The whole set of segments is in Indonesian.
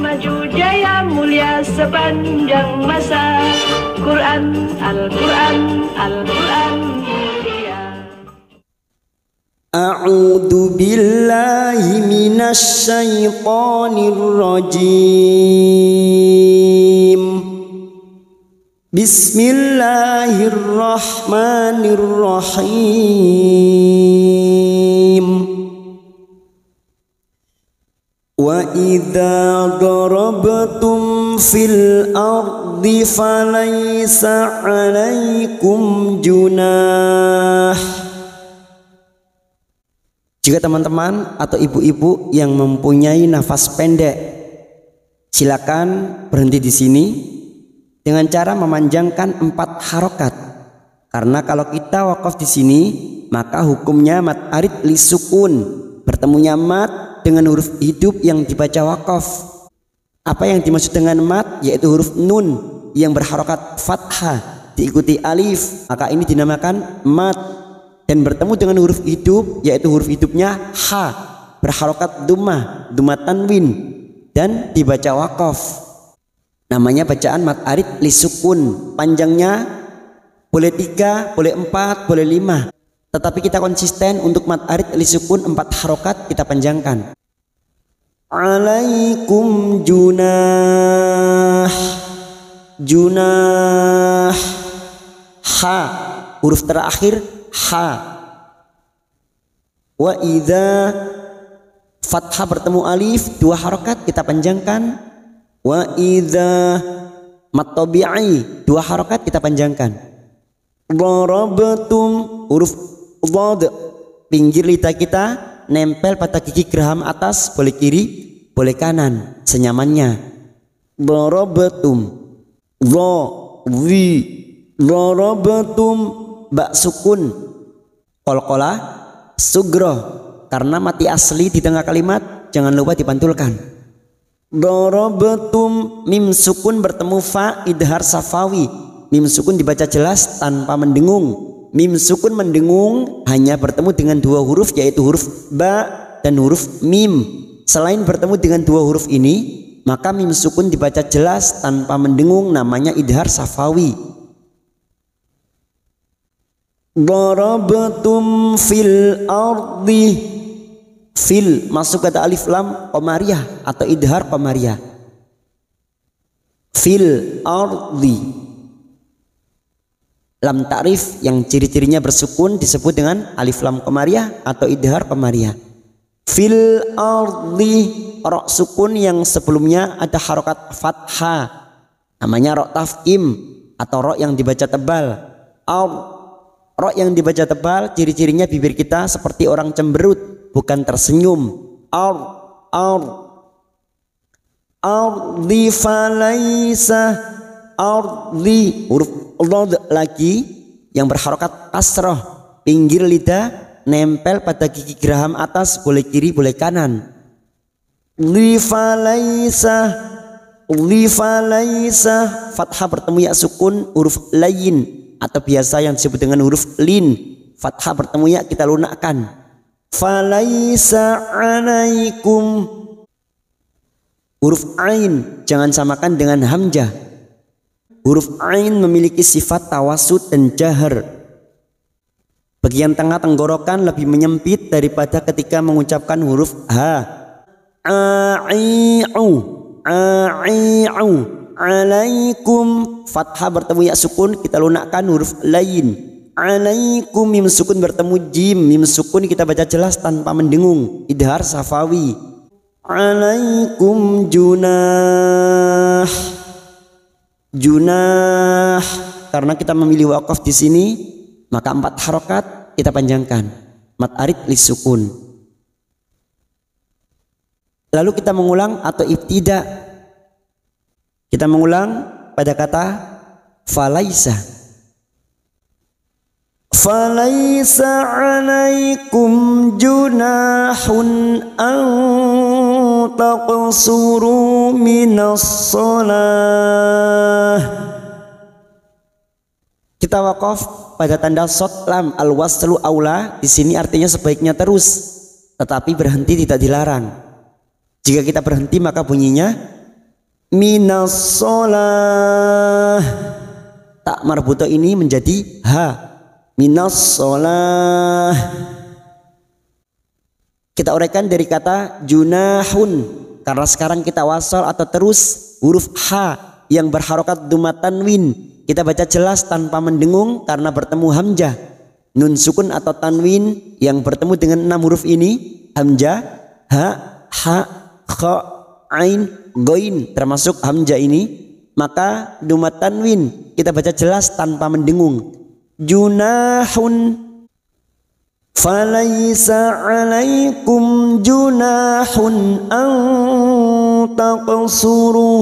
maju jaya mulia sepanjang masa. Quran, Al-Quran, Al-Quran mulia. A'udzu billahi minasy syaithanir rajim. Bismillahirrahmanirrahim. Wa idza darabtum fil ardi falaysa 'alaikum junah. Jika teman-teman atau ibu-ibu yang mempunyai nafas pendek, silakan berhenti di sini dengan cara memanjangkan 4 harokat. Karena kalau kita wakaf di sini, maka hukumnya mat arid li sukun, bertemunya mat dengan huruf hidup yang dibaca wakaf. Apa yang dimaksud dengan mat? Yaitu huruf nun yang berharokat fathah diikuti alif, maka ini dinamakan mat. Dan bertemu dengan huruf hidup, yaitu huruf hidupnya ha, berharokat dummah, dummah tanwin, dan dibaca wakaf. Namanya bacaan mat arid li sukun. Panjangnya boleh 3, boleh 4, boleh 5. Tetapi kita konsisten untuk mat arid li sukun 4 harokat kita panjangkan. Alaikum junah. Junah. Ha, huruf terakhir ha. Wa idza fathah bertemu alif 2 harokat kita panjangkan. Wa idza mat tabi'i 2 harokat kita panjangkan. Darabtum, huruf dhad pinggir lidah kita nempel pada gigi geraham atas, boleh kiri boleh kanan senyamannya. Darabtum dha wi darabtum ba sukun qalqalah sugroh, karena mati asli di tengah kalimat jangan lupa dipantulkan. Darabtum mim sukun bertemu fa idhar safawi. Mim sukun dibaca jelas tanpa mendengung. Mim sukun mendengung hanya bertemu dengan 2 huruf, yaitu huruf ba dan huruf mim. Selain bertemu dengan 2 huruf ini, maka mim sukun dibaca jelas tanpa mendengung, namanya idhar safawi. Darabtum fil ardi. Fil masuk kata alif lam qamariyah atau idhar qamariyah. Fil ardi. Lam ta'rif yang ciri-cirinya bersukun disebut dengan alif lam qamariyah atau idhar qamariyah. Fil ardi, ra sukun yang sebelumnya ada harokat fathah, namanya ra tafkim atau ra yang dibaca tebal. Ra yang dibaca tebal, ciri-cirinya bibir kita seperti orang cemberut, bukan tersenyum. Ardi falaysa. Ardi, huruf dhad lagi yang berharokat kasroh, pinggir lidah nempel pada gigi geraham atas, boleh kiri boleh kanan. Li falaysa. Fathah bertemu ya sukun, huruf layin atau biasa yang disebut dengan huruf lin. Fathah bertemu ya kita lunakkan. Falaysa alaikum. Huruf ain jangan samakan dengan hamzah. Huruf ain memiliki sifat tawasud dan jahar. Bagian tengah tenggorokan lebih menyempit daripada ketika mengucapkan huruf ha. Ai'u. Alaikum, fathah bertemu ya sukun kita lunakkan huruf lain. Alaikum, mim sukun bertemu jim, mim sukun kita baca jelas tanpa mendengung, idhar safawi. Alaikum junah. Junah, karena kita memilih wakaf di sini, maka 4 harokat kita panjangkan. Mat arid li sukun. Lalu kita mengulang atau ibtida. Kita mengulang pada kata falaisa. Falaisa alaikum junahun an taqsuru minas shalah. Kita wakaf pada tanda shad lam al waslu aula. Di sini artinya sebaiknya terus, tetapi berhenti tidak dilarang. Jika kita berhenti maka bunyinya minas sholah. Tak marbuto ini menjadi ha, minas sholah. Kita uraikan dari kata junahun, karena sekarang kita wasal atau terus huruf ha yang berharokat dhamma tanwin kita baca jelas tanpa mendengung karena bertemu hamzah. Nun sukun atau tanwin yang bertemu dengan 6 huruf ini, hamzah, ha, kha, ain, goin, termasuk hamzah ini, maka dhamma tanwin kita baca jelas tanpa mendengung. Junahun falaisa alaikum junahun an taqsuru.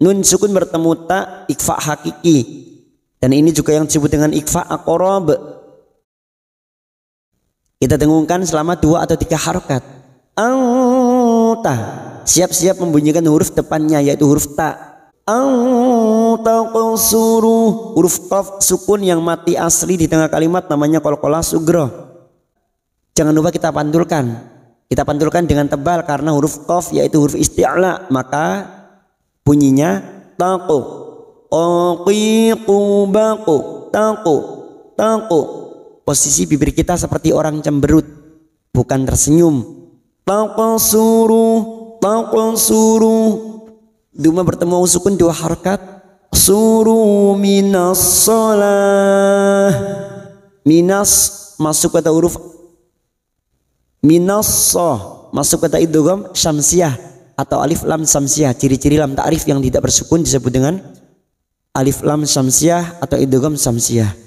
Nun sukun bertemu ta, ikhfa hakiki, dan ini juga yang disebut dengan ikhfa aqrab. Kita dengungkan selama 2 atau 3 harokat. Anta, siap-siap membunyikan huruf depannya yaitu huruf ta. Taqsuru, huruf qaf sukun yang mati asli di tengah kalimat namanya qalqalah sughra. Jangan lupa kita pantulkan. Kita pantulkan dengan tebal karena huruf qaf yaitu huruf isti'la, maka bunyinya taqu, aqiqu, baqu, taqu, taqu. Posisi bibir kita seperti orang cemberut, bukan tersenyum. Taqsuru, taqsuru. Dhamma bertemu sukun 2 harokat. Suru minas sholah. Minas masuk kata huruf minas soh, masuk kata idgham syamsiyah atau alif lam syamsiyah. Ciri-ciri lam ta'rif yang tidak bersukun disebut dengan alif lam syamsiyah atau idgham syamsiyah.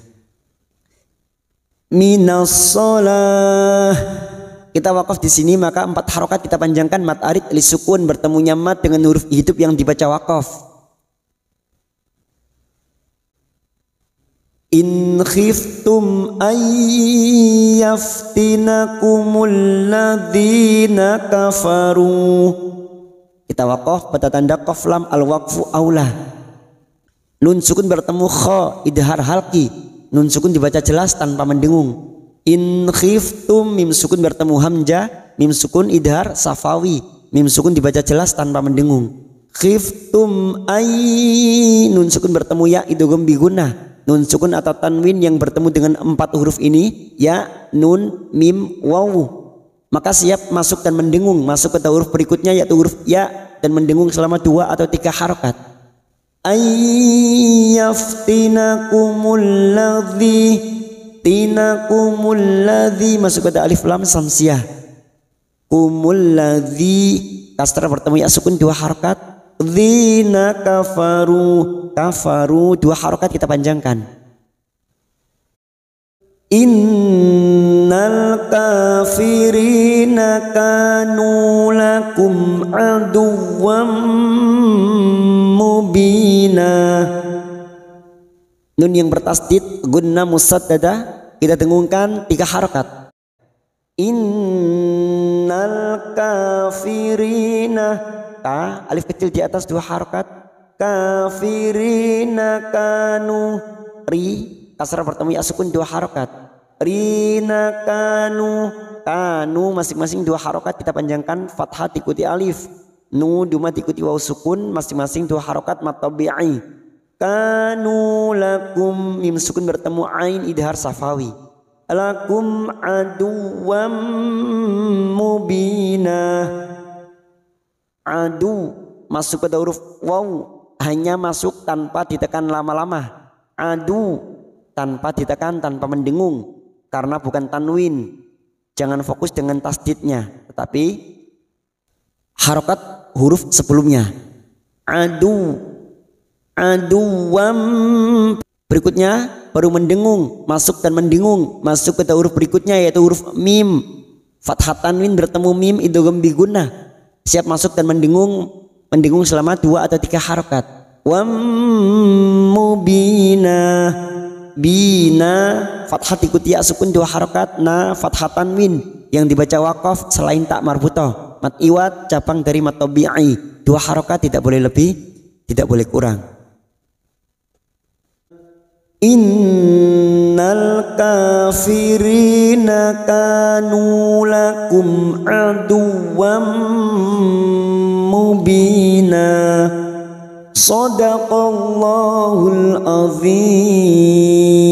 Minas sholah. Kita wakaf di sini, maka 4 harokat kita panjangkan mat arid li sukun bertemunya mat dengan huruf hidup yang dibaca wakaf. In khiftum ayyaftinakumul ladzina kafaru. Kita wakaf pada tanda qaf lam al waqfu aula. Nun sukun bertemu kha, idhar halqi. Nun sukun dibaca jelas tanpa mendengung. In khiftum, mim sukun bertemu hamzah, mim sukun idhar safawi, mim sukun dibaca jelas tanpa mendengung. Khiftum ay, nun sukun bertemu ya idgham bi gunnah. Nun sukun atau tanwin yang bertemu dengan 4 huruf ini, ya, nun, mim, waw, maka siap masuk dan mendengung, masuk ke huruf berikutnya yaitu huruf ya dan mendengung selama 2 atau 3 harokat. Ayyaftinakumul ladzi, tinakumul ladzi masuk pada alif lam samsiyah. Kumul ladzi, kasrah bertemu ya sukun 2 harokat. Dzina kafaru, kafaru 2 harokat kita panjangkan. Innal kafirina kanu lakum aduwwam mubina. Nun yang bertasdid gunnah musaddada kita dengungkan 3 harokat. Innal kafirina, ka alif kecil di atas 2 harokat. Kafirina kanu, ri kasrah bertemu ya sukun 2 harokat. Rina kanu, kanu masing-masing 2 harokat kita panjangkan, fathah diikuti alif, nu dhamma diikuti waw sukun, masing-masing 2 harokat mat tabi'i. Kanu lakum, mim sukun bertemu ain idhar safawi. Lakum aduwwam mubina. Adu masuk pada huruf waw, hanya masuk tanpa ditekan lama-lama. Adu tanpa ditekan, tanpa mendengung karena bukan tanwin. Jangan fokus dengan tasdidnya, tetapi harokat huruf sebelumnya. Adu, aduwam. Berikutnya baru mendengung, masuk dan mendengung, masuk ke huruf berikutnya yaitu huruf mim. Fathah tanwin bertemu mim idgham bi gunnah, siap masuk dan mendengung, mendengung selama 2 atau 3 harokat. Wam mubina, bina fathah diikuti ya sukun 2 harokat, na fathah tanwin yang dibaca wakaf selain tak marbutoh, mat iwat cabang dari mat tabi'i, 2 harokat tidak boleh lebih, tidak boleh kurang. Innal kafirina kanu lakum aduwwam mubina. Shadaqallahul azim.